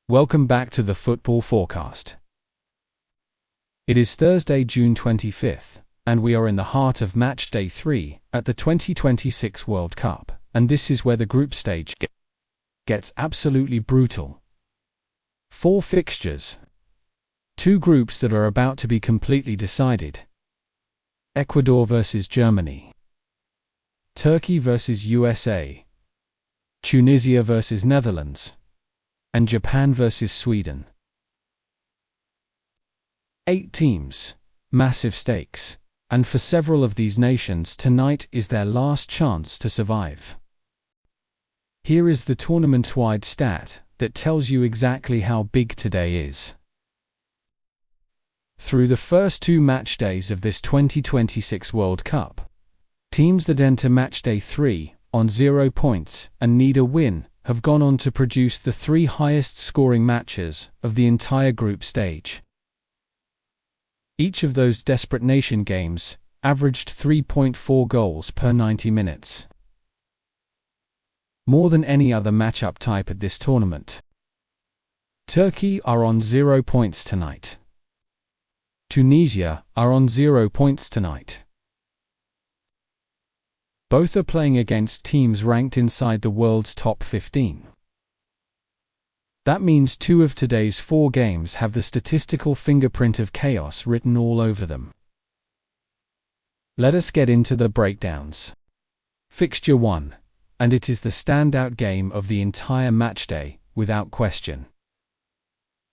Welcome back to the Football Forecast. It is Thursday, June 25th, and we are in the heart of Matchday 3 at the 2026 World Cup, and this is where the group stage gets absolutely brutal. 4 fixtures. 2 groups that are about to be completely decided. Ecuador versus Germany. Turkey versus USA. Tunisia versus Netherlands. And Japan versus Sweden. 8 teams, massive stakes, and for several of these nations tonight is their last chance to survive. Here is the tournament-wide stat that tells you exactly how big today is. Through the first 2 match days of this 2026 World Cup, teams that enter Matchday 3 on 0 points and need a win have gone on to produce the 3 highest scoring matches of the entire group stage. Each of those desperate nation games averaged 3.4 goals per 90 minutes. More than any other matchup type at this tournament. Turkey are on 0 points tonight. Tunisia are on 0 points tonight. Both are playing against teams ranked inside the world's top 15. That means 2 of today's 4 games have the statistical fingerprint of chaos written all over them. Let us get into the breakdowns. Fixture 1, and it is the standout game of the entire matchday, without question.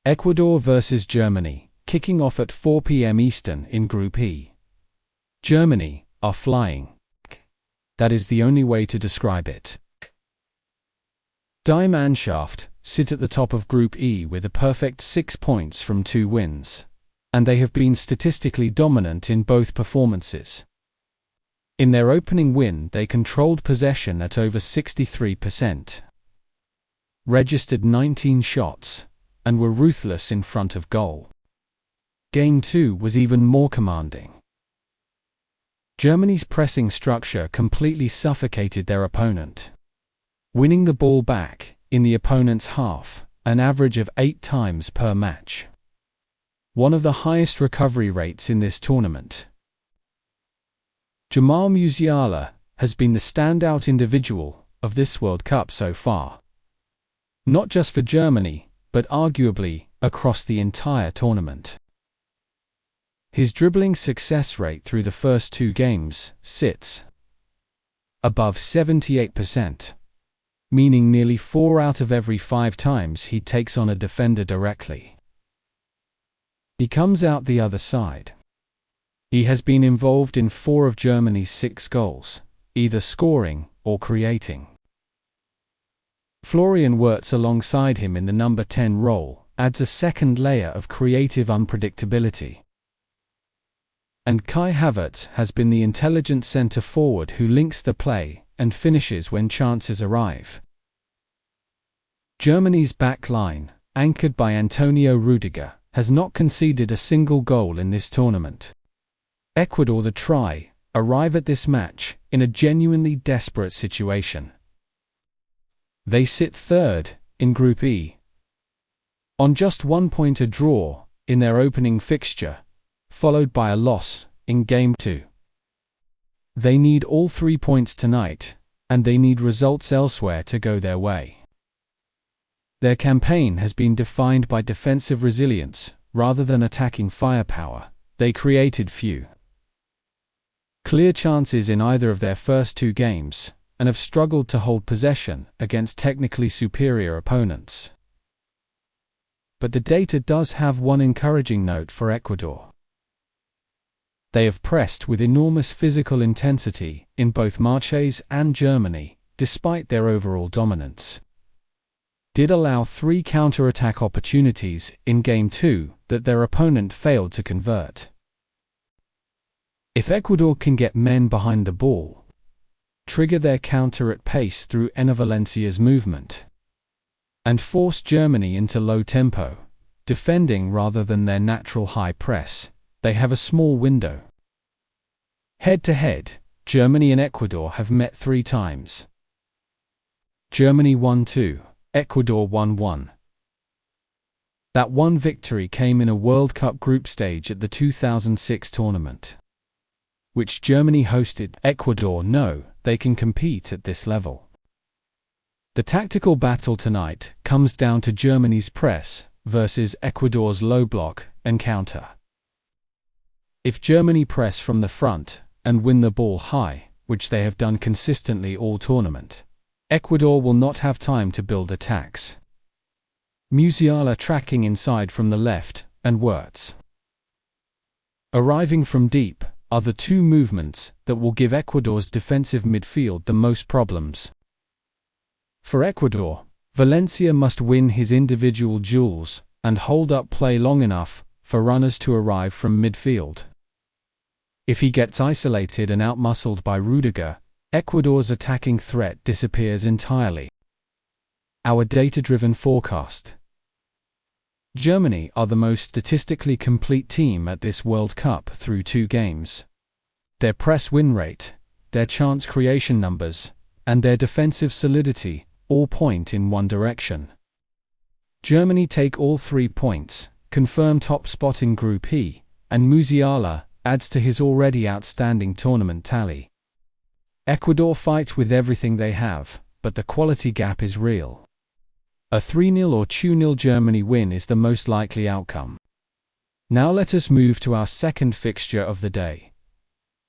Ecuador versus Germany, kicking off at 4 p.m. Eastern in Group E. Germany are flying. That is the only way to describe it. Die Mannschaft sit at the top of Group E with a perfect 6 points from 2 wins, and they have been statistically dominant in both performances. In their opening win, they controlled possession at over 63%, registered 19 shots, and were ruthless in front of goal. Game 2 was even more commanding. Germany's pressing structure completely suffocated their opponent, winning the ball back in the opponent's half, an average of 8 times per match. One of the highest recovery rates in this tournament. Jamal Musiala has been the standout individual of this World Cup so far. Not just for Germany, but arguably across the entire tournament. His dribbling success rate through the first 2 games sits above 78%, meaning nearly 4 out of every 5 times he takes on a defender directly, he comes out the other side. He has been involved in 4 of Germany's 6 goals, either scoring or creating. Florian Wirtz alongside him in the number 10 role adds a second layer of creative unpredictability. And Kai Havertz has been the intelligent centre-forward who links the play and finishes when chances arrive. Germany's back line, anchored by Antonio Rudiger, has not conceded a single goal in this tournament. Ecuador, the try, arrive at this match in a genuinely desperate situation. They sit 3rd in Group E, on just 1 point a draw in their opening fixture, followed by a loss in Game 2. They need all 3 points tonight, and they need results elsewhere to go their way. Their campaign has been defined by defensive resilience rather than attacking firepower. They created few clear chances in either of their first 2 games, and have struggled to hold possession against technically superior opponents. But the data does have one encouraging note for Ecuador. They have pressed with enormous physical intensity in both Marseille and Germany, despite their overall dominance. Did allow 3 counter-attack opportunities in Game 2 that their opponent failed to convert. If Ecuador can get men behind the ball, trigger their counter at pace through Enner Valencia's movement, and force Germany into low tempo, defending rather than their natural high press, they have a small window. Head-to-head, Germany and Ecuador have met 3 times. Germany 1-2, Ecuador 1-1. That one victory came in a World Cup group stage at the 2006 tournament, which Germany hosted. Ecuador know they can compete at this level. The tactical battle tonight comes down to Germany's press versus Ecuador's low block and counter. If Germany press from the front and win the ball high, which they have done consistently all tournament, Ecuador will not have time to build attacks. Musiala tracking inside from the left and Wirtz arriving from deep are the two movements that will give Ecuador's defensive midfield the most problems. For Ecuador, Valencia must win his individual duels and hold up play long enough for runners to arrive from midfield. If he gets isolated and outmuscled by Rudiger, Ecuador's attacking threat disappears entirely. Our data-driven forecast. Germany are the most statistically complete team at this World Cup through 2 games. Their press win rate, their chance creation numbers, and their defensive solidity all point in one direction. Germany take all 3 points, confirm top spot in Group E, and Musiala adds to his already outstanding tournament tally. Ecuador fight with everything they have, but the quality gap is real. A 3-0 or 2-0 Germany win is the most likely outcome. Now let us move to our second fixture of the day.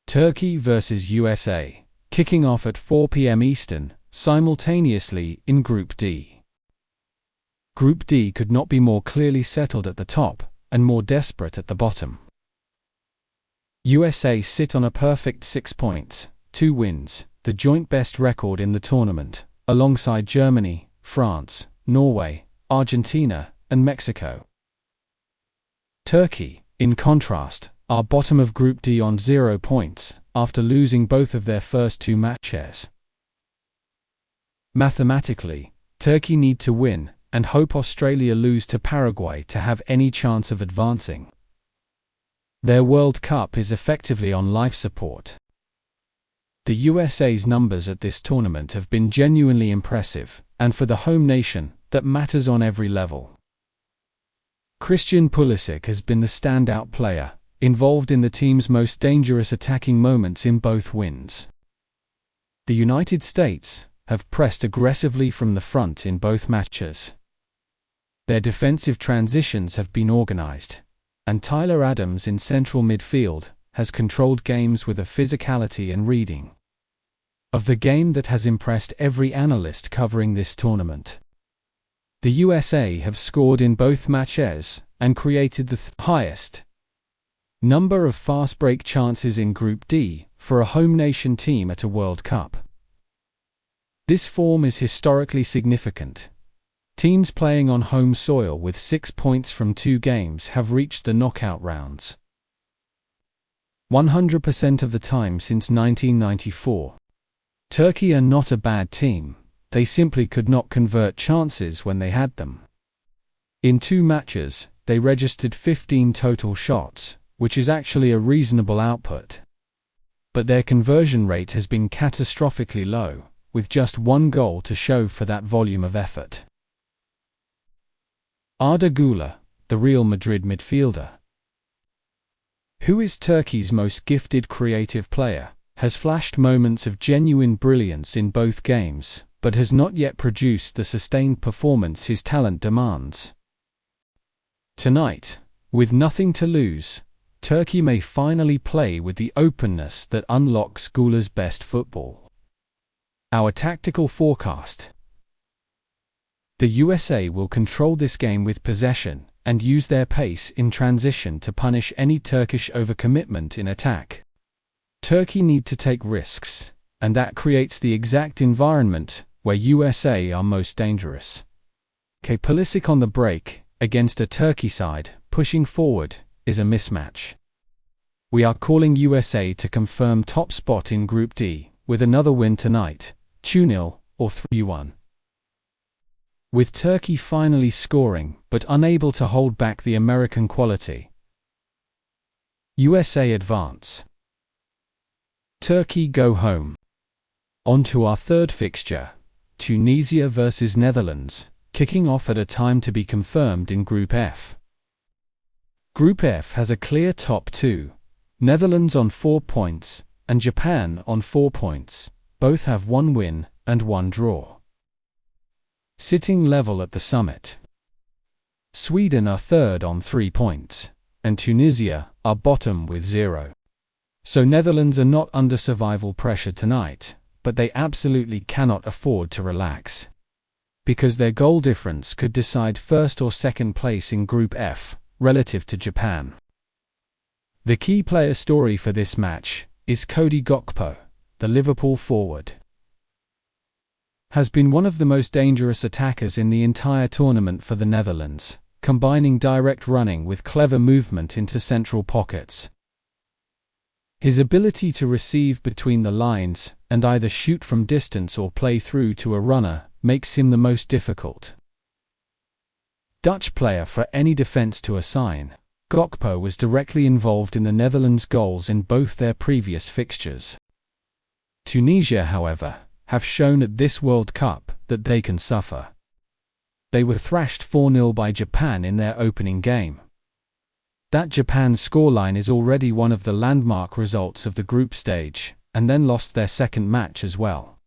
Turkey versus USA, kicking off at 4 p.m. Eastern, simultaneously in Group D. Group D could not be more clearly settled at the top and more desperate at the bottom. USA sit on a perfect 6 points, 2 wins, the joint best record in the tournament, alongside Germany, France, Norway, Argentina, and Mexico. Turkey, in contrast, are bottom of Group D on 0 points after losing both of their first 2 matches. Mathematically, Turkey need to win and hope Australia lose to Paraguay to have any chance of advancing. Their World Cup is effectively on life support. The USA's numbers at this tournament have been genuinely impressive, and for the home nation, that matters on every level. Christian Pulisic has been the standout player, involved in the team's most dangerous attacking moments in both wins. The United States have pressed aggressively from the front in both matches. Their defensive transitions have been organized, and Tyler Adams in central midfield has controlled games with a physicality and reading of the game that has impressed every analyst covering this tournament. The USA have scored in both matches and created the highest number of fast break chances in Group D for a home nation team at a World Cup. This form is historically significant. Teams playing on home soil with 6 points from 2 games have reached the knockout rounds 100% of the time since 1994. Turkey are not a bad team, they simply could not convert chances when they had them. In 2 matches, they registered 15 total shots, which is actually a reasonable output. But their conversion rate has been catastrophically low, with just 1 goal to show for that volume of effort. Arda Güler, the Real Madrid midfielder, who is Turkey's most gifted creative player, has flashed moments of genuine brilliance in both games, but has not yet produced the sustained performance his talent demands. Tonight, with nothing to lose, Turkey may finally play with the openness that unlocks Güler's best football. Our tactical forecast. The USA will control this game with possession and use their pace in transition to punish any Turkish overcommitment in attack. Turkey need to take risks, and that creates the exact environment where USA are most dangerous. Pulisic on the break, against a Turkey side pushing forward, is a mismatch. We are calling USA to confirm top spot in Group D, with another win tonight, 2-0 or 3-1. With Turkey finally scoring but unable to hold back the American quality. USA advance. Turkey go home. On to our third fixture, Tunisia versus Netherlands, kicking off at a time to be confirmed in Group F. Group F has a clear top two, Netherlands on 4 points, and Japan on 4 points. Both have 1 win and 1 draw. Sitting level at the summit. Sweden are third on 3 points, and Tunisia are bottom with 0. So Netherlands are not under survival pressure tonight, but they absolutely cannot afford to relax, because their goal difference could decide first or second place in Group F, relative to Japan. The key player story for this match is Gakpo, the Liverpool forward. Has been one of the most dangerous attackers in the entire tournament for the Netherlands, combining direct running with clever movement into central pockets. His ability to receive between the lines and either shoot from distance or play through to a runner makes him the most difficult Dutch player for any defense to assign. Gakpo was directly involved in the Netherlands' goals in both their previous fixtures. Tunisia, however, have shown at this World Cup that they can suffer. They were thrashed 4-0 by Japan in their opening game. That Japan scoreline is already one of the landmark results of the group stage, and then lost their second match as well.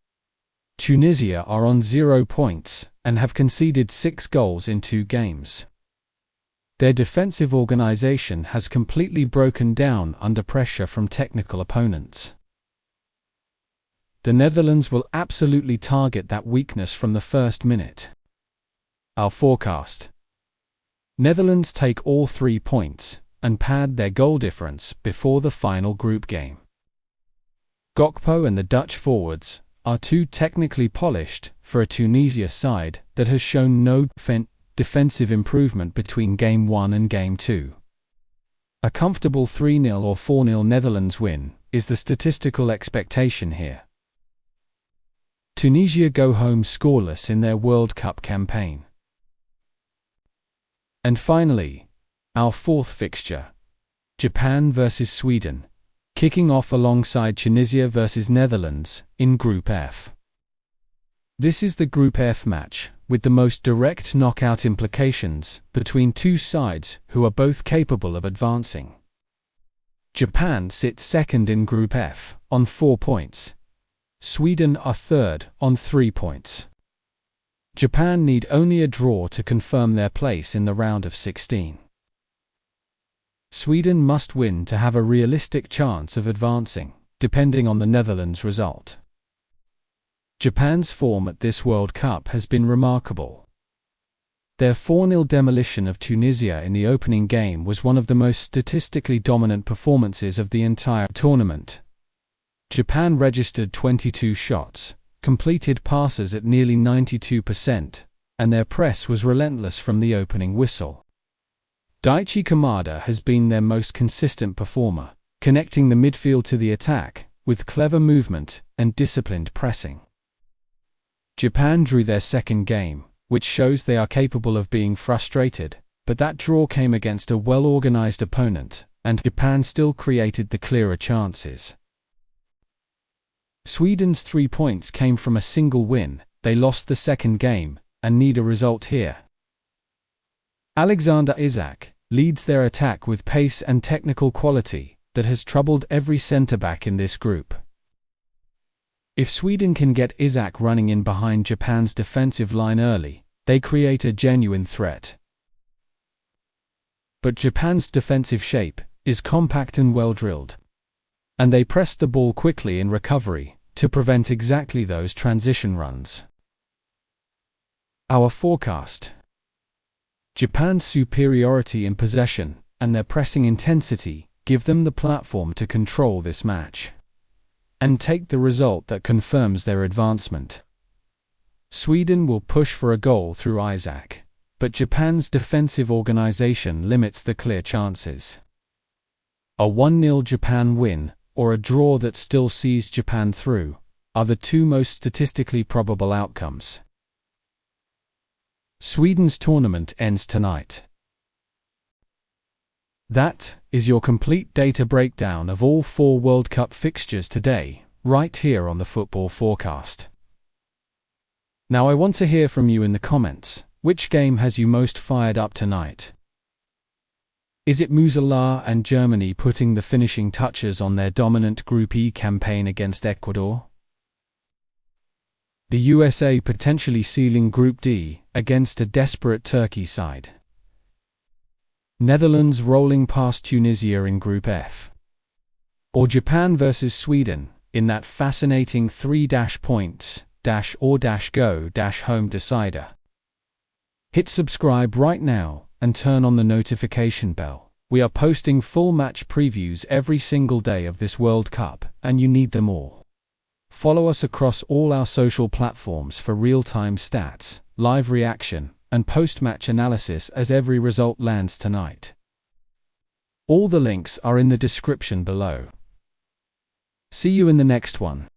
Tunisia are on 0 points and have conceded 6 goals in 2 games. Their defensive organization has completely broken down under pressure from technical opponents. The Netherlands will absolutely target that weakness from the first minute. Our forecast: Netherlands take all 3 points and pad their goal difference before the final group game. Gakpo and the Dutch forwards are too technically polished for a Tunisia side that has shown no defensive improvement between Game 1 and Game 2. A comfortable 3-0 or 4-0 Netherlands win is the statistical expectation here. Tunisia go home scoreless in their World Cup campaign. And finally, our fourth fixture, Japan vs Sweden, kicking off alongside Tunisia vs Netherlands in Group F. This is the Group F match with the most direct knockout implications between two sides who are both capable of advancing. Japan sits second in Group F on 4 points. Sweden are third on 3 points. Japan need only a draw to confirm their place in the round of 16. Sweden must win to have a realistic chance of advancing, depending on the Netherlands' result. Japan's form at this World Cup has been remarkable. Their 4-0 demolition of Tunisia in the opening game was one of the most statistically dominant performances of the entire tournament. Japan registered 22 shots, completed passes at nearly 92%, and their press was relentless from the opening whistle. Daichi Kamada has been their most consistent performer, connecting the midfield to the attack with clever movement and disciplined pressing. Japan drew their second game, which shows they are capable of being frustrated, but that draw came against a well-organized opponent, and Japan still created the clearer chances. Sweden's 3 points came from a single win. They lost the second game and need a result here. Alexander Isak leads their attack with pace and technical quality that has troubled every centre-back in this group. If Sweden can get Isak running in behind Japan's defensive line early, they create a genuine threat. But Japan's defensive shape is compact and well-drilled, and they press the ball quickly in recovery to prevent exactly those transition runs. Our forecast: Japan's superiority in possession and their pressing intensity give them the platform to control this match and take the result that confirms their advancement. Sweden will push for a goal through Isak, but Japan's defensive organization limits the clear chances. A 1-0 Japan win or a draw that still sees Japan through are the two most statistically probable outcomes. Sweden's tournament ends tonight. That is your complete data breakdown of all 4 World Cup fixtures today, right here on the Football Forecast. Now I want to hear from you in the comments. Which game has you most fired up tonight? Is it Musiala and Germany putting the finishing touches on their dominant Group E campaign against Ecuador? The USA potentially sealing Group D against a desperate Turkey side? Netherlands rolling past Tunisia in Group F? Or Japan versus Sweden in that fascinating 3-points-or-go-home decider? Hit subscribe right now and turn on the notification bell. We are posting full match previews every single day of this World Cup, and you need them all. Follow us across all our social platforms for real-time stats, live reaction, and post-match analysis as every result lands tonight. All the links are in the description below. See you in the next one.